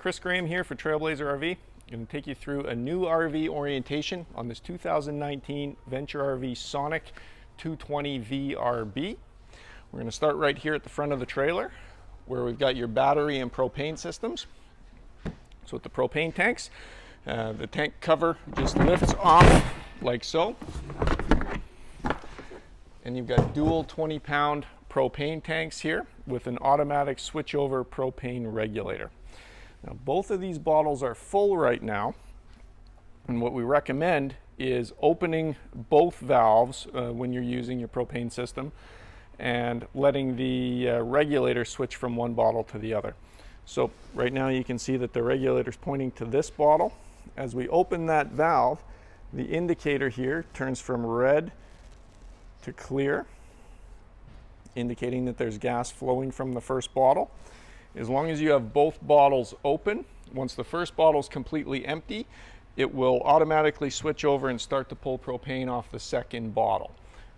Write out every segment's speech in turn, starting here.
Chris Graham here for Trailblazer RV. I'm going to take you through a new RV orientation on this 2019 Venture RV Sonic 220 VRB. We're going to start right here at the front of the trailer where we've got your battery and propane systems. So with the propane tanks, the tank cover just lifts off like so. And you've got dual 20-pound propane tanks here with an automatic switchover propane regulator. Now both of these bottles are full right now, and what we recommend is opening both valves when you're using your propane system and letting the regulator switch from one bottle to the other. So right now you can see that the regulator is pointing to this bottle. As we open that valve, the indicator here turns from red to clear, indicating that there's gas flowing from the first bottle. As long as you have both bottles open, once the first bottle is completely empty, it will automatically switch over and start to pull propane off the second bottle.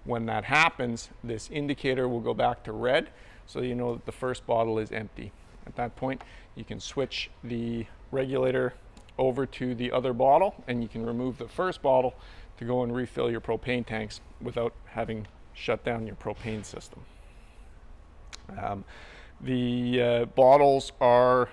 When that happens, this indicator will go back to red, so you know that the first bottle is empty. At that point, you can switch the regulator over to the other bottle, and you can remove the first bottle to go and refill your propane tanks without having shut down your propane system. The bottles are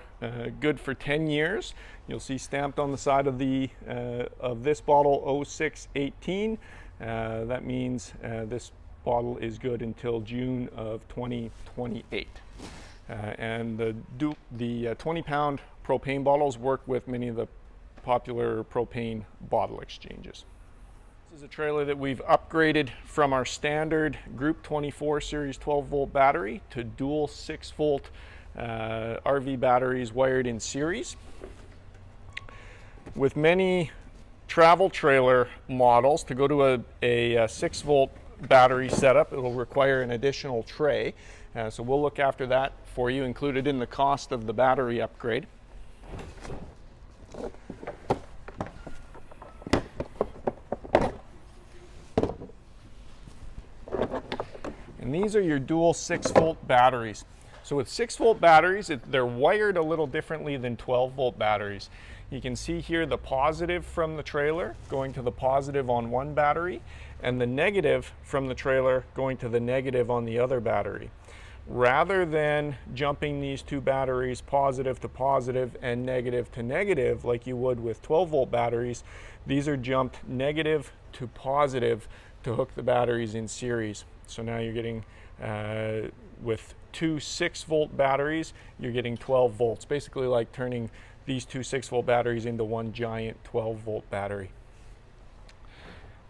good for 10 years. You'll see stamped on the side of this bottle 0618. That means this bottle is good until June of 2028. And the 20-pound propane bottles work with many of the popular propane bottle exchanges. This is a trailer that we've upgraded from our standard Group 24 Series 12-volt battery to dual 6-volt RV batteries wired in series. With many travel trailer models, to go to a 6-volt battery setup, it will require an additional tray. So we'll look after that for you, included in the cost of the battery upgrade. And these are your dual 6-volt batteries. So with 6-volt batteries, they're wired a little differently than 12-volt batteries. You can see here the positive from the trailer going to the positive on one battery, and the negative from the trailer going to the negative on the other battery. Rather than jumping these two batteries positive to positive and negative to negative like you would with 12-volt batteries, these are jumped negative to positive to hook the batteries in series. So now you're getting, with two 6-volt batteries, you're getting 12 volts, basically like turning these two 6-volt batteries into one giant 12-volt battery.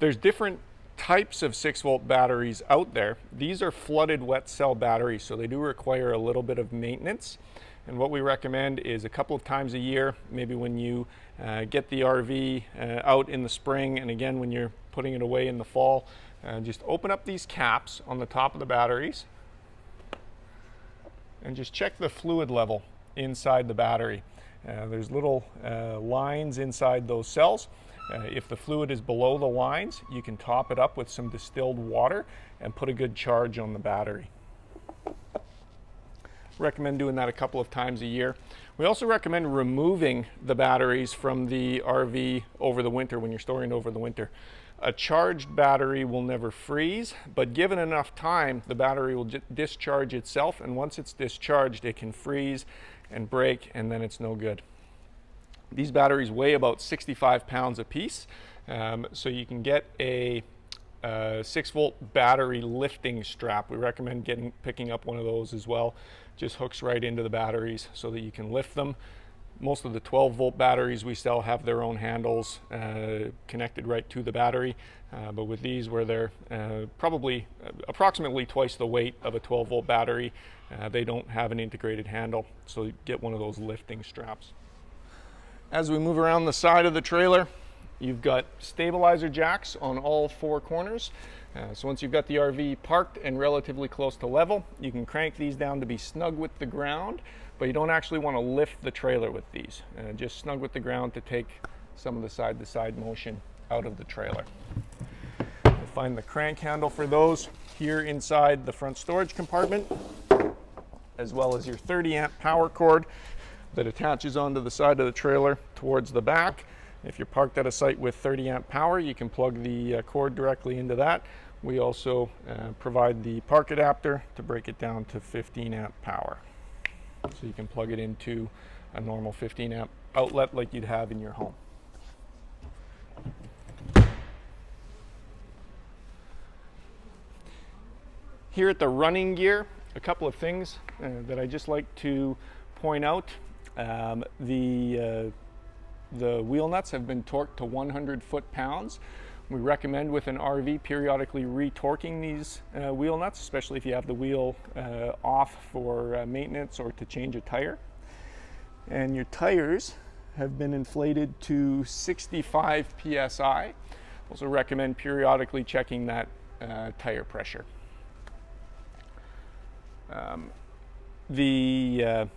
There's different types of 6-volt batteries out there. These are flooded wet cell batteries, so they do require a little bit of maintenance. And what we recommend is a couple of times a year, maybe when you get the RV out in the spring, and again when you're putting it away in the fall, just open up these caps on the top of the batteries and just check the fluid level inside the battery. There's little lines inside those cells. If the fluid is below the lines, you can top it up with some distilled water and put a good charge on the battery. Recommend doing that a couple of times a year. We also recommend removing the batteries from the RV over the winter when you're storing over the winter. A charged battery will never freeze, but given enough time, the battery will discharge itself, and once it's discharged, it can freeze and break, and then it's no good. These batteries weigh about 65 pounds a piece, so you can get a 6-volt battery lifting strap. We recommend picking up one of those as well. Just hooks right into the batteries so that you can lift them. Most of the 12-volt batteries we sell have their own handles connected right to the battery, but with these, where they're probably approximately twice the weight of a 12-volt battery, they don't have an integrated handle, so you get one of those lifting straps. As we move around the side of the trailer, you've got stabilizer jacks on all four corners. So once you've got the RV parked and relatively close to level, you can crank these down to be snug with the ground, but you don't actually want to lift the trailer with these. Just snug with the ground to take some of the side-to-side motion out of the trailer. You'll find the crank handle for those here inside the front storage compartment, as well as your 30 amp power cord that attaches onto the side of the trailer towards the back. If you're parked at a site with 30 amp power, you can plug the cord directly into that. We also provide the park adapter to break it down to 15 amp power. So you can plug it into a normal 15 amp outlet like you'd have in your home. Here at the running gear, a couple of things that I just like to point out. The wheel nuts have been torqued to 100 foot-pounds. We recommend with an RV periodically retorquing these wheel nuts, especially if you have the wheel off for maintenance or to change a tire. And your tires have been inflated to 65 psi. Also recommend periodically checking that tire pressure. The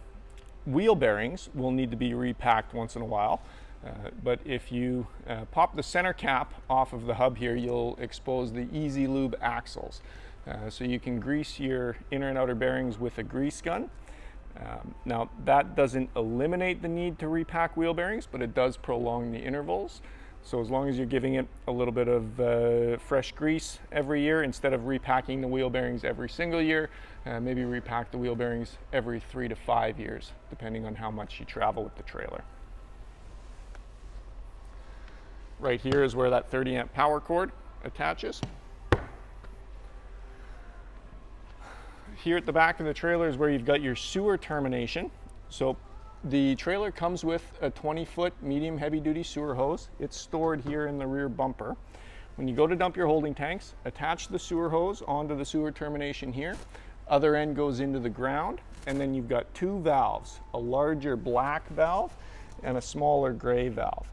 wheel bearings will need to be repacked once in a while, but if you pop the center cap off of the hub here, you'll expose the Easy Lube axles. So you can grease your inner and outer bearings with a grease gun. Now that doesn't eliminate the need to repack wheel bearings, but it does prolong the intervals. So as long as you're giving it a little bit of fresh grease every year, instead of repacking the wheel bearings every single year, maybe repack the wheel bearings every 3 to 5 years, depending on how much you travel with the trailer. Right here is where that 30 amp power cord attaches. Here at the back of the trailer is where you've got your sewer termination. So the trailer comes with a 20-foot medium heavy-duty sewer hose. It's stored here in the rear bumper. When you go to dump your holding tanks, attach the sewer hose onto the sewer termination here. Other end goes into the ground, and then you've got two valves, a larger black valve and a smaller gray valve.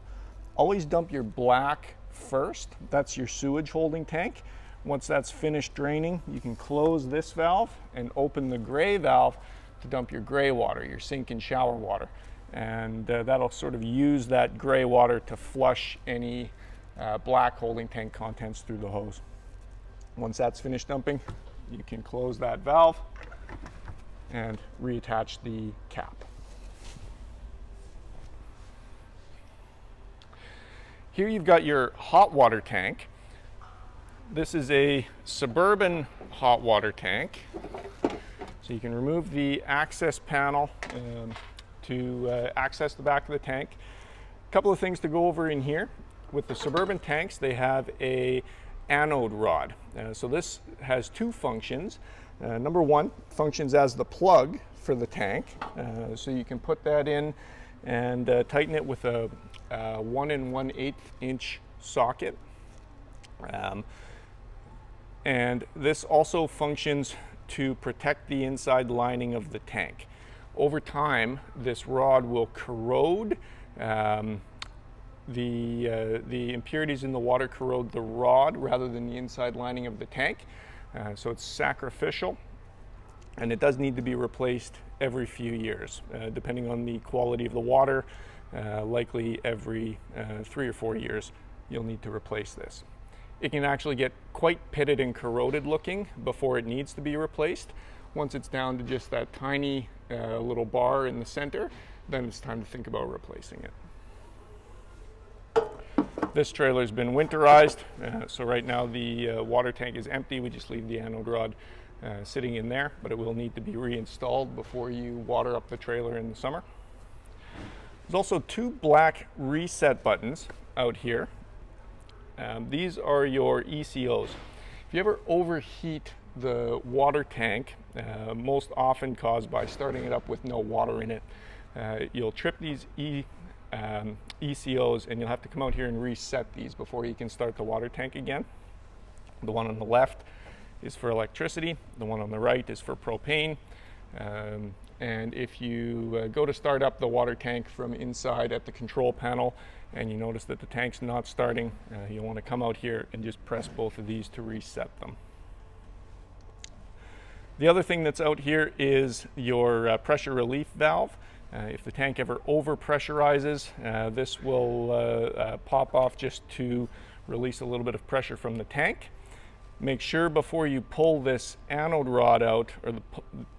Always dump your black first. That's your sewage holding tank. Once that's finished draining, you can close this valve and open the gray valve to dump your gray water, your sink and shower water. And that'll sort of use that gray water to flush any black holding tank contents through the hose. Once that's finished dumping, you can close that valve and reattach the cap. Here you've got your hot water tank. This is a Suburban hot water tank. So you can remove the access panel to access the back of the tank. A couple of things to go over in here. With the Suburban tanks, they have a anode rod. So this has two functions. Number one, functions as the plug for the tank. So you can put that in and tighten it with a 1 1/8 inch socket. And this also functions to protect the inside lining of the tank. Over time, this rod will corrode. The impurities in the water corrode the rod rather than the inside lining of the tank. So it's sacrificial, and it does need to be replaced every few years, depending on the quality of the water. Likely every 3 or 4 years, you'll need to replace this. It can actually get quite pitted and corroded looking before it needs to be replaced. Once it's down to just that tiny little bar in the center, then it's time to think about replacing it. This trailer's been winterized, so right now the water tank is empty. We just leave the anode rod sitting in there, but it will need to be reinstalled before you water up the trailer in the summer. There's also two black reset buttons out here. These are your ECOs. If you ever overheat the water tank, most often caused by starting it up with no water in it, you'll trip these ECOs, and you'll have to come out here and reset these before you can start the water tank again. The one on the left is for electricity, the one on the right is for propane. And if you go to start up the water tank from inside at the control panel and you notice that the tank's not starting, you'll want to come out here and just press both of these to reset them. The other thing that's out here is your pressure relief valve. If the tank ever over pressurizes, this will pop off just to release a little bit of pressure from the tank. Make sure before you pull this anode rod out, or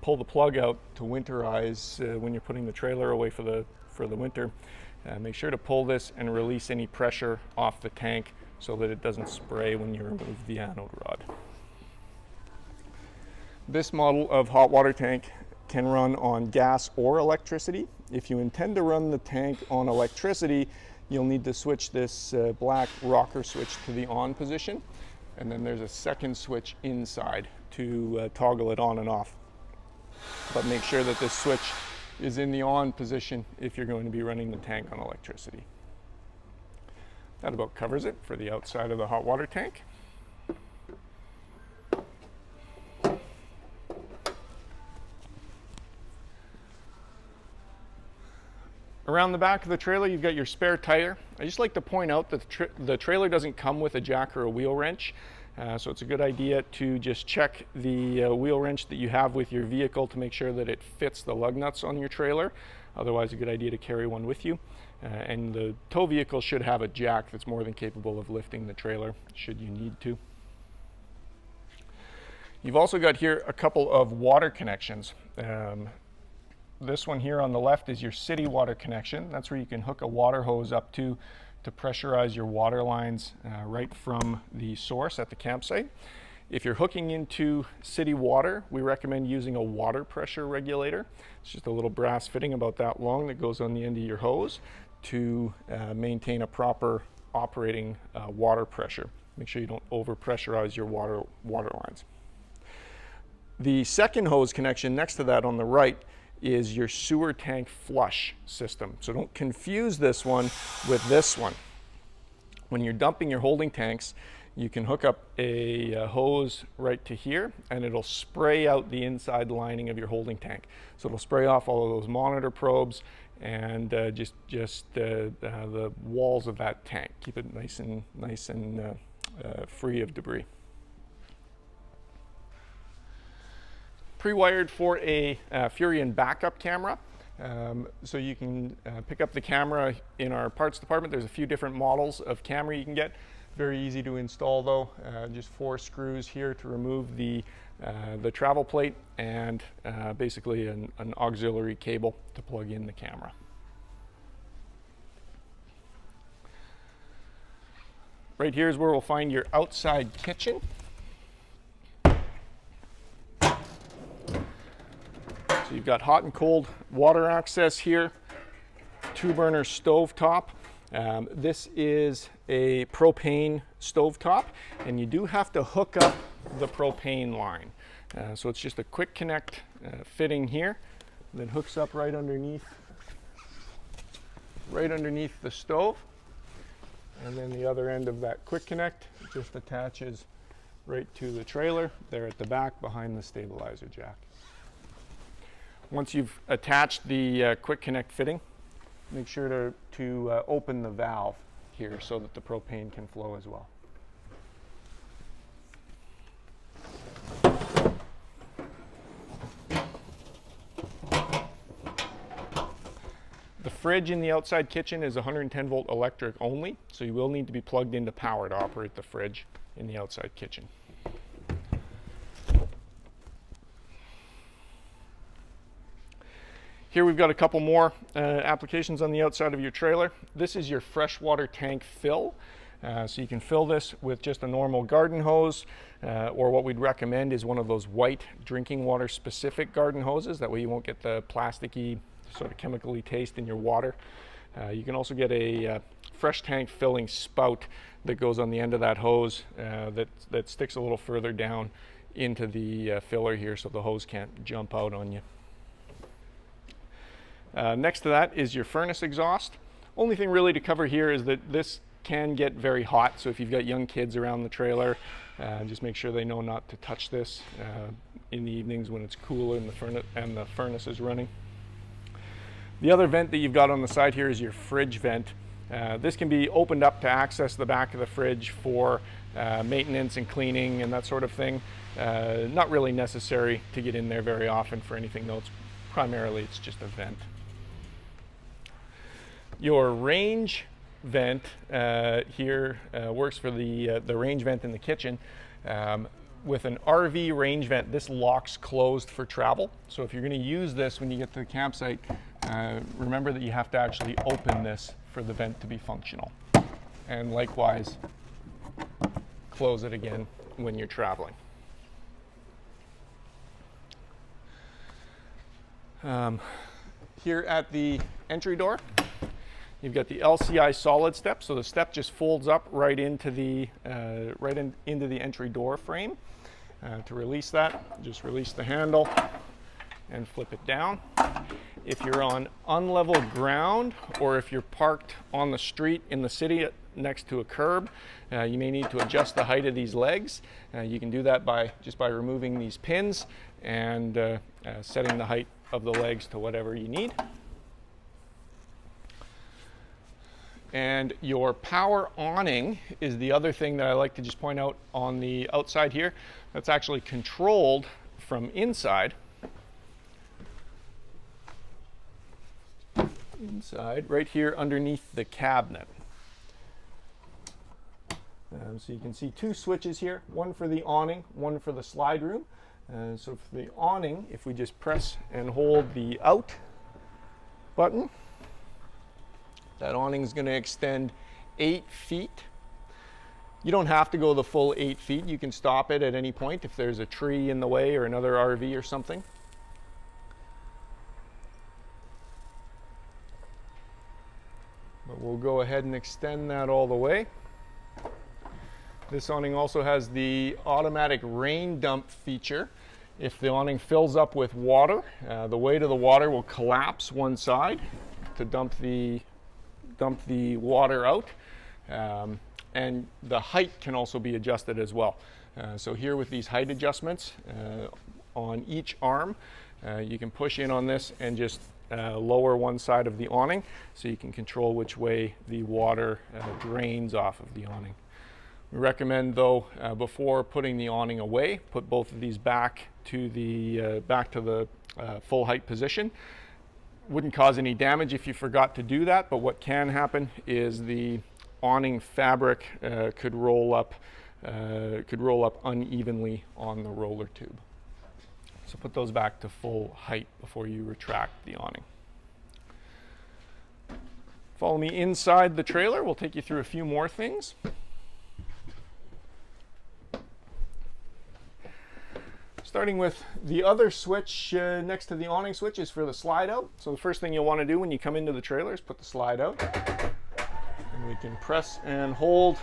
pull the plug out to winterize when you're putting the trailer away for the winter, make sure to pull this and release any pressure off the tank so that it doesn't spray when you remove the anode rod. This model of hot water tank can run on gas or electricity. If you intend to run the tank on electricity, you'll need to switch this black rocker switch to the on position, and then there's a second switch inside to toggle it on and off. But make sure that this switch is in the on position if you're going to be running the tank on electricity. That about covers it for the outside of the hot water tank. Around the back of the trailer, you've got your spare tire. I just like to point out that the trailer doesn't come with a jack or a wheel wrench, so it's a good idea to just check the wheel wrench that you have with your vehicle to make sure that it fits the lug nuts on your trailer. Otherwise, a good idea to carry one with you. And the tow vehicle should have a jack that's more than capable of lifting the trailer should you need to. You've also got here a couple of water connections. This one here on the left is your city water connection. That's where you can hook a water hose up to pressurize your water lines right from the source at the campsite. If you're hooking into city water, we recommend using a water pressure regulator. It's just a little brass fitting about that long that goes on the end of your hose to maintain a proper operating water pressure. Make sure you don't over-pressurize your water lines. The second hose connection next to that on the right is your sewer tank flush system. So don't confuse this one with this one. When you're dumping your holding tanks, you can hook up a hose right to here and it'll spray out the inside lining of your holding tank. So it'll spray off all of those monitor probes and just the walls of that tank. Keep it nice and free of debris. Pre-wired for a Furion backup camera. So you can pick up the camera in our parts department. There's a few different models of camera you can get. Very easy to install though. Just 4 screws here to remove the travel plate and basically an auxiliary cable to plug in the camera. Right here is where we'll find your outside kitchen. So you've got hot and cold water access here, 2-burner stovetop. This is a propane stovetop, and you do have to hook up the propane line. So it's just a quick connect fitting here, then hooks up right underneath the stove. And then the other end of that quick connect just attaches right to the trailer there at the back behind the stabilizer jack. Once you've attached the quick connect fitting, make sure to open the valve here so that the propane can flow as well. The fridge in the outside kitchen is 110 volt electric only, so you will need to be plugged into power to operate the fridge in the outside kitchen. Here we've got a couple more applications on the outside of your trailer. This is your freshwater tank fill. So you can fill this with just a normal garden hose, or what we'd recommend is one of those white drinking water specific garden hoses. That way you won't get the plasticky, sort of chemically taste in your water. You can also get a fresh tank filling spout that goes on the end of that hose that sticks a little further down into the filler here so the hose can't jump out on you. Next to that is your furnace exhaust. Only thing really to cover here is that this can get very hot, so if you've got young kids around the trailer, just make sure they know not to touch this in the evenings when it's cooler and the furnace is running. The other vent that you've got on the side here is your fridge vent. This can be opened up to access the back of the fridge for maintenance and cleaning and that sort of thing. Not really necessary to get in there very often for anything though. Primarily it's just a vent. Your range vent here works for the range vent in the kitchen. With an RV range vent, this locks closed for travel. So if you're going to use this when you get to the campsite, remember that you have to actually open this for the vent to be functional. And likewise, close it again when you're traveling. Here at the entry door, you've got the LCI Solid Step. So the step just folds up right into the into the entry door frame. To release that, just release the handle and flip it down. If you're on unlevel ground, or if you're parked on the street in the city next to a curb, you may need to adjust the height of these legs. You can do that just by removing these pins and setting the height of the legs to whatever you need. And your power awning is the other thing that I like to just point out on the outside here. That's actually controlled from inside. Right here underneath the cabinet. So you can see two switches here, one for the awning, one for the slide room. So for the awning, if we just press and hold the out button, that awning is going to extend 8 feet. You don't have to go the full 8 feet. You can stop it at any point if there's a tree in the way or another RV or something. But we'll go ahead and extend that all the way. This awning also has the automatic rain dump feature. If the awning fills up with water, the weight of the water will collapse one side to dump the water out, and the height can also be adjusted as well. So here with these height adjustments on each arm, you can push in on this and just lower one side of the awning, so you can control which way the water drains off of the awning. We recommend, though, before putting the awning away, put both of these back to the full height position. Wouldn't cause any damage if you forgot to do that, but what can happen is the awning fabric could roll up unevenly on the roller tube. So put those back to full height before you retract the awning. Follow me inside the trailer. We'll take you through a few more things. Starting with the other switch next to the awning switch is for the slide out. So the first thing you'll want to do when you come into the trailer is put the slide out. And we can press and hold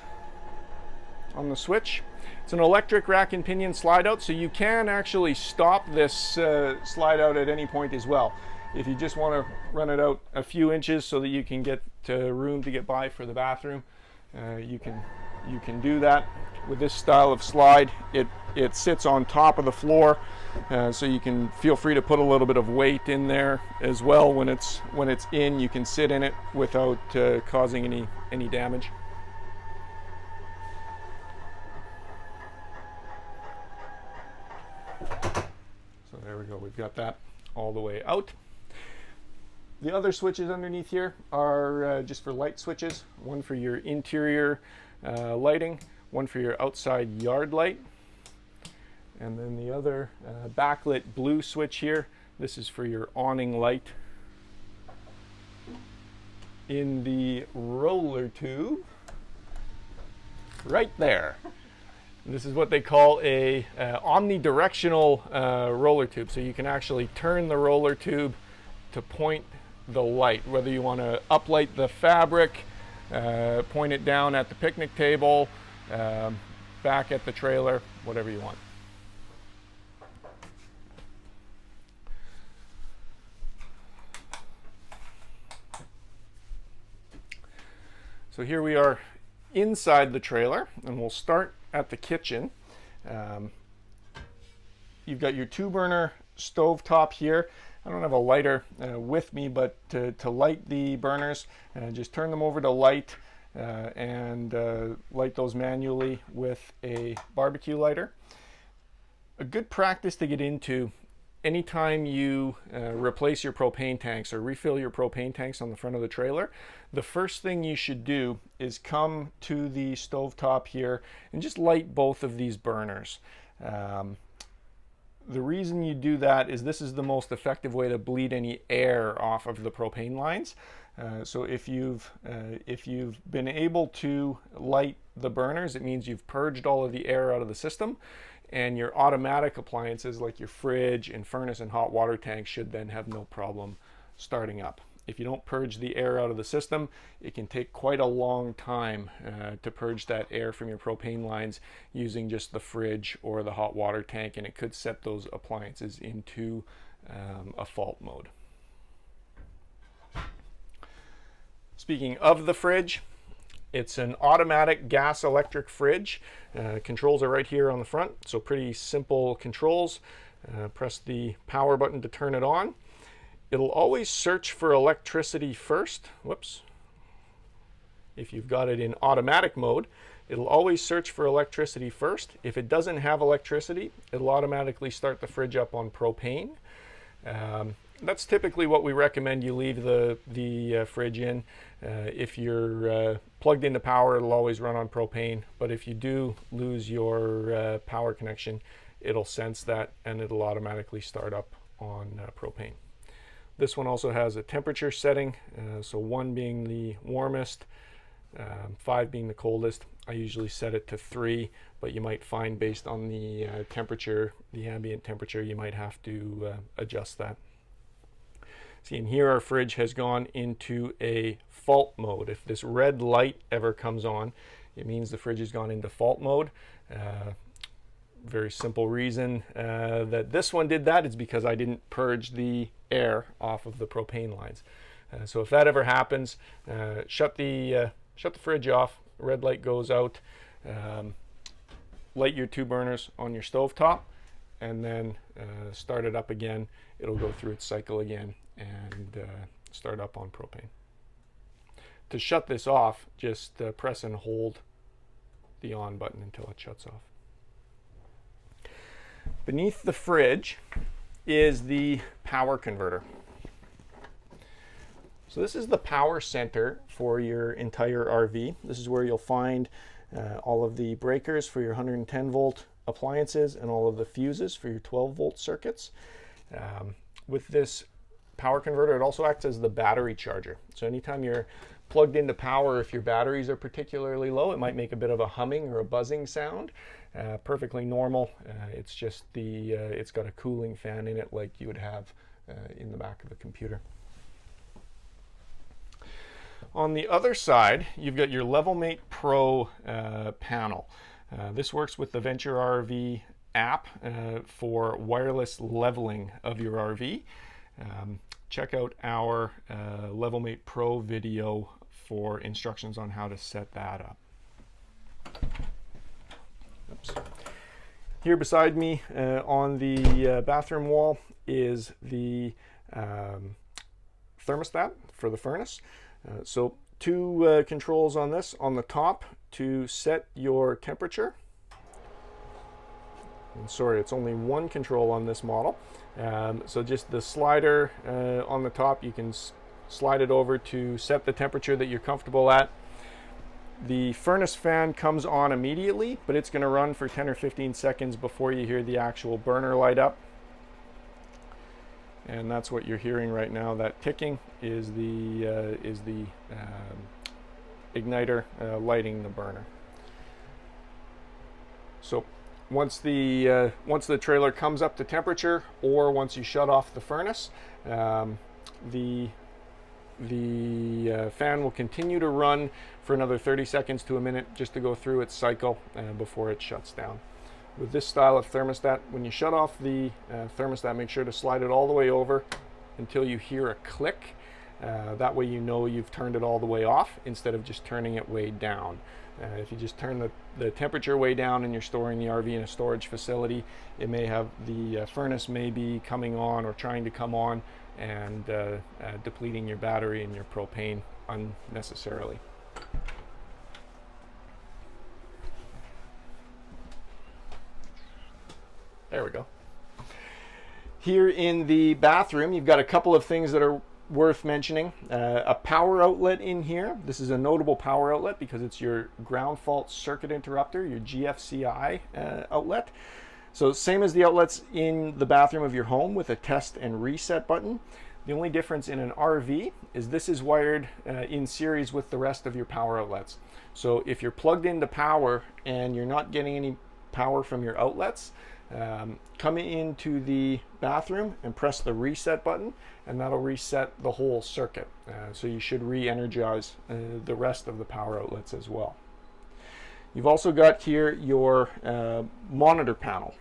on the switch. It's an electric rack and pinion slide out, so you can actually stop this slide out at any point as well. If you just want to run it out a few inches so that you can get room to get by for the bathroom, you can do that. With this style of slide, it sits on top of the floor, so you can feel free to put a little bit of weight in there as well. When it's in, you can sit in it without causing any damage. So there we go, we've got that all the way out. The other switches underneath here are just for light switches. One for your interior lighting, one for your outside yard light, and then the other backlit blue switch here. This is for your awning light in the roller tube right there. This is what they call a omnidirectional roller tube. So you can actually turn the roller tube to point the light, whether you want to uplight the fabric, point it down at the picnic table, back at the trailer, whatever you want. So here we are inside the trailer, and we'll start at the kitchen. You've got your 2-burner stove top here. I don't have a lighter with me, but to light the burners, just turn them over to light and light those manually with a barbecue lighter. A good practice to get into anytime you replace your propane tanks or refill your propane tanks on the front of the trailer, the first thing you should do is come to the stovetop here and just light both of these burners. The reason you do that is this is the most effective way to bleed any air off of the propane lines. So if you've been able to light the burners, it means you've purged all of the air out of the system, and your automatic appliances like your fridge and furnace and hot water tank should then have no problem starting up. If you don't purge the air out of the system, it can take quite a long time to purge that air from your propane lines using just the fridge or the hot water tank, and it could set those appliances into a fault mode. Speaking of the fridge, it's an automatic gas electric fridge. Controls are right here on the front, so pretty simple controls. Press the power button to turn it on. It'll always search for electricity first. Whoops. If you've got it in automatic mode, it'll always search for electricity first. If it doesn't have electricity, it'll automatically start the fridge up on propane. That's typically what we recommend you leave the fridge in. If you're plugged into power, it'll always run on propane, but if you do lose your power connection, it'll sense that and it'll automatically start up on propane. This one also has a temperature setting, so 1 being the warmest, 5 being the coldest. I usually set it to 3, but you might find based on the temperature, the ambient temperature, you might have to adjust that. See, in here our fridge has gone into a fault mode. If this red light ever comes on, it means the fridge has gone into fault mode. Very simple reason that this one did that is because I didn't purge the air off of the propane lines. So if that ever happens, shut the fridge off, red light goes out, light your 2 burners on your stovetop, and then start it up again. It'll go through its cycle again and start up on propane. To shut this off, just press and hold the on button until it shuts off. Beneath the fridge is the power converter. So this is the power center for your entire RV. This is where you'll find all of the breakers for your 110 volt appliances and all of the fuses for your 12 volt circuits. With this power converter, it also acts as the battery charger. So anytime you're plugged into power, if your batteries are particularly low, it might make a bit of a humming or a buzzing sound. Perfectly normal. It's just it's got a cooling fan in it like you would have in the back of a computer. On the other side, you've got your Levelmate Pro panel. This works with the Venture RV app for wireless leveling of your RV. Check out our Levelmate Pro video for instructions on how to set that up. Oops. Here beside me on the bathroom wall is the thermostat for the furnace. So 2 controls on this. On the top to set your temperature. And sorry, it's only 1 control on this model. So just the slider on the top, you can slide it over to set the temperature that you're comfortable at. The furnace fan comes on immediately, but it's going to run for 10 or 15 seconds before you hear the actual burner light up. And that's what you're hearing right now. That ticking is the igniter lighting the burner. So once the trailer comes up to temperature, or once you shut off the furnace, the fan will continue to run for another 30 seconds to a minute just to go through its cycle before it shuts down. With this style of thermostat, when you shut off the thermostat, make sure to slide it all the way over until you hear a click. That way you know you've turned it all the way off instead of just turning it way down. If you just turn the temperature way down and you're storing the RV in a storage facility, it may have the furnace may be coming on or trying to come on and depleting your battery and your propane unnecessarily. There we go. Here in the bathroom, you've got a couple of things that are worth mentioning. A power outlet in here. This is a notable power outlet because it's your ground fault circuit interrupter, your GFCI outlet. So same as the outlets in the bathroom of your home with a test and reset button. The only difference in an RV is this is wired in series with the rest of your power outlets. So if you're plugged into power and you're not getting any power from your outlets, come into the bathroom and press the reset button, and that'll reset the whole circuit. So you should re-energize the rest of the power outlets as well. You've also got here your monitor panel.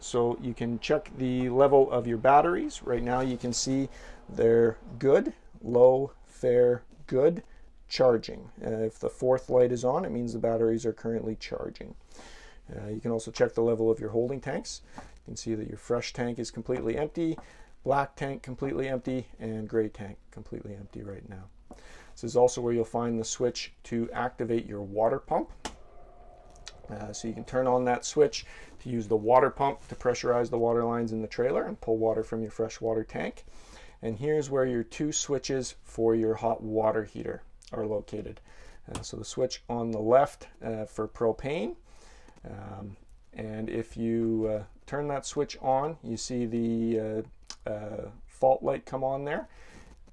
So you can check the level of your batteries. Right now you can see they're good, low, fair, good, charging. If the fourth light is on, it means the batteries are currently charging. You can also check the level of your holding tanks. You can see that your fresh tank is completely empty, black tank completely empty, and gray tank completely empty right now. This is also where you'll find the switch to activate your water pump. So you can turn on that switch to use the water pump to pressurize the water lines in the trailer and pull water from your freshwater tank. And here's where your two switches for your hot water heater are located. So the switch on the left for propane. And if you turn that switch on, you see the fault light come on there.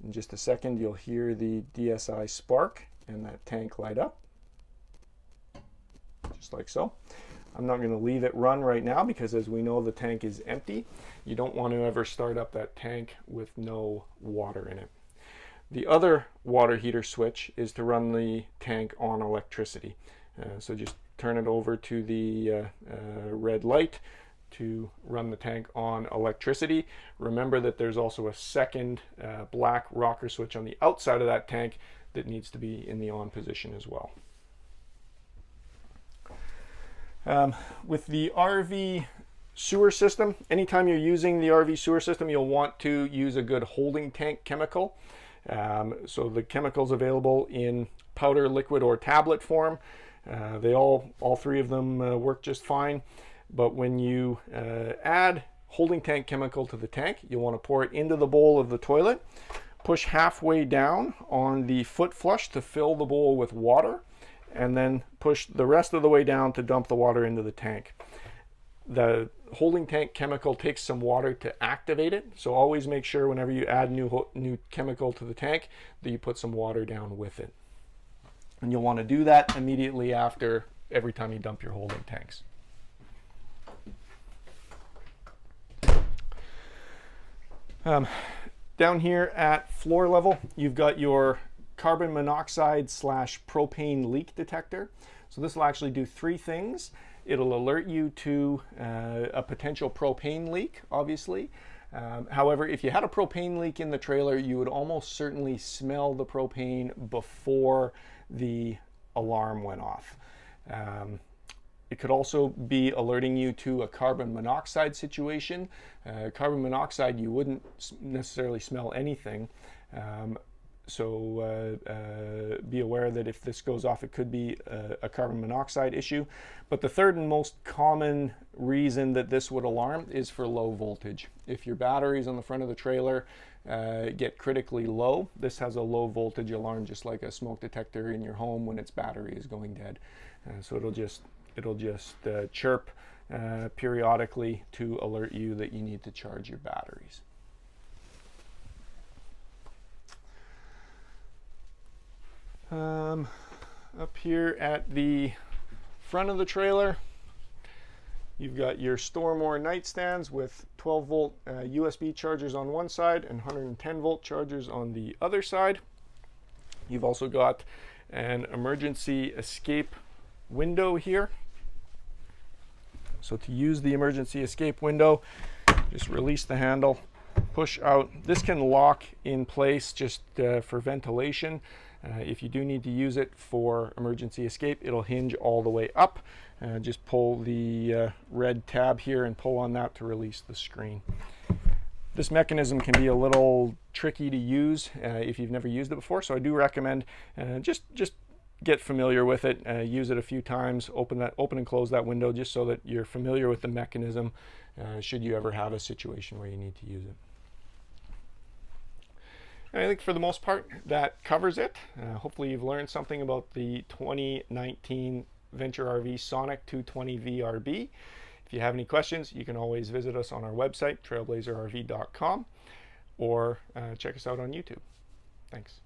In just a second, you'll hear the DSI spark and that tank light up, just like so. I'm not going to leave it run right now because, as we know, the tank is empty. You don't want to ever start up that tank with no water in it. The other water heater switch is to run the tank on electricity. So just turn it over to the red light to run the tank on electricity. Remember that there's also a second black rocker switch on the outside of that tank that needs to be in the on position as well. With the RV sewer system, anytime you're using the RV sewer system, you'll want to use a good holding tank chemical. So the chemical's available in powder, liquid, or tablet form. They all three of them work just fine. But when you add holding tank chemical to the tank, you'll want to pour it into the bowl of the toilet. Push halfway down on the foot flush to fill the bowl with water, and then push the rest of the way down to dump the water into the tank. The holding tank chemical takes some water to activate it, so always make sure whenever you add new chemical to the tank that you put some water down with it. And you'll want to do that immediately after every time you dump your holding tanks. Down here at floor level, you've got your carbon monoxide / propane leak detector. So this will actually do three things. It'll alert you to a potential propane leak, obviously. However, if you had a propane leak in the trailer, you would almost certainly smell the propane before the alarm went off. It could also be alerting you to a carbon monoxide situation. Carbon monoxide, you wouldn't necessarily smell anything. So be aware that if this goes off, it could be a carbon monoxide issue. But the third and most common reason that this would alarm is for low voltage. If your batteries on the front of the trailer get critically low, this has a low voltage alarm, just like a smoke detector in your home when its battery is going dead. So it'll just chirp periodically to alert you that you need to charge your batteries. Up here at the front of the trailer, you've got your Store More nightstands with 12 volt USB chargers on one side and 110 volt chargers on the other side. You've also got an emergency escape window here. So to use the emergency escape window, just release the handle, push out. This can lock in place just for ventilation. If you do need to use it for emergency escape, it'll hinge all the way up. Just pull the red tab here and pull on that to release the screen. This mechanism can be a little tricky to use if you've never used it before, so I do recommend just get familiar with it, use it a few times, open and close that window just so that you're familiar with the mechanism should you ever have a situation where you need to use it. And I think for the most part that covers it. Hopefully you've learned something about the 2019 Venture RV Sonic 220 VRB. If you have any questions, you can always visit us on our website, trailblazerrv.com, or check us out on YouTube. Thanks.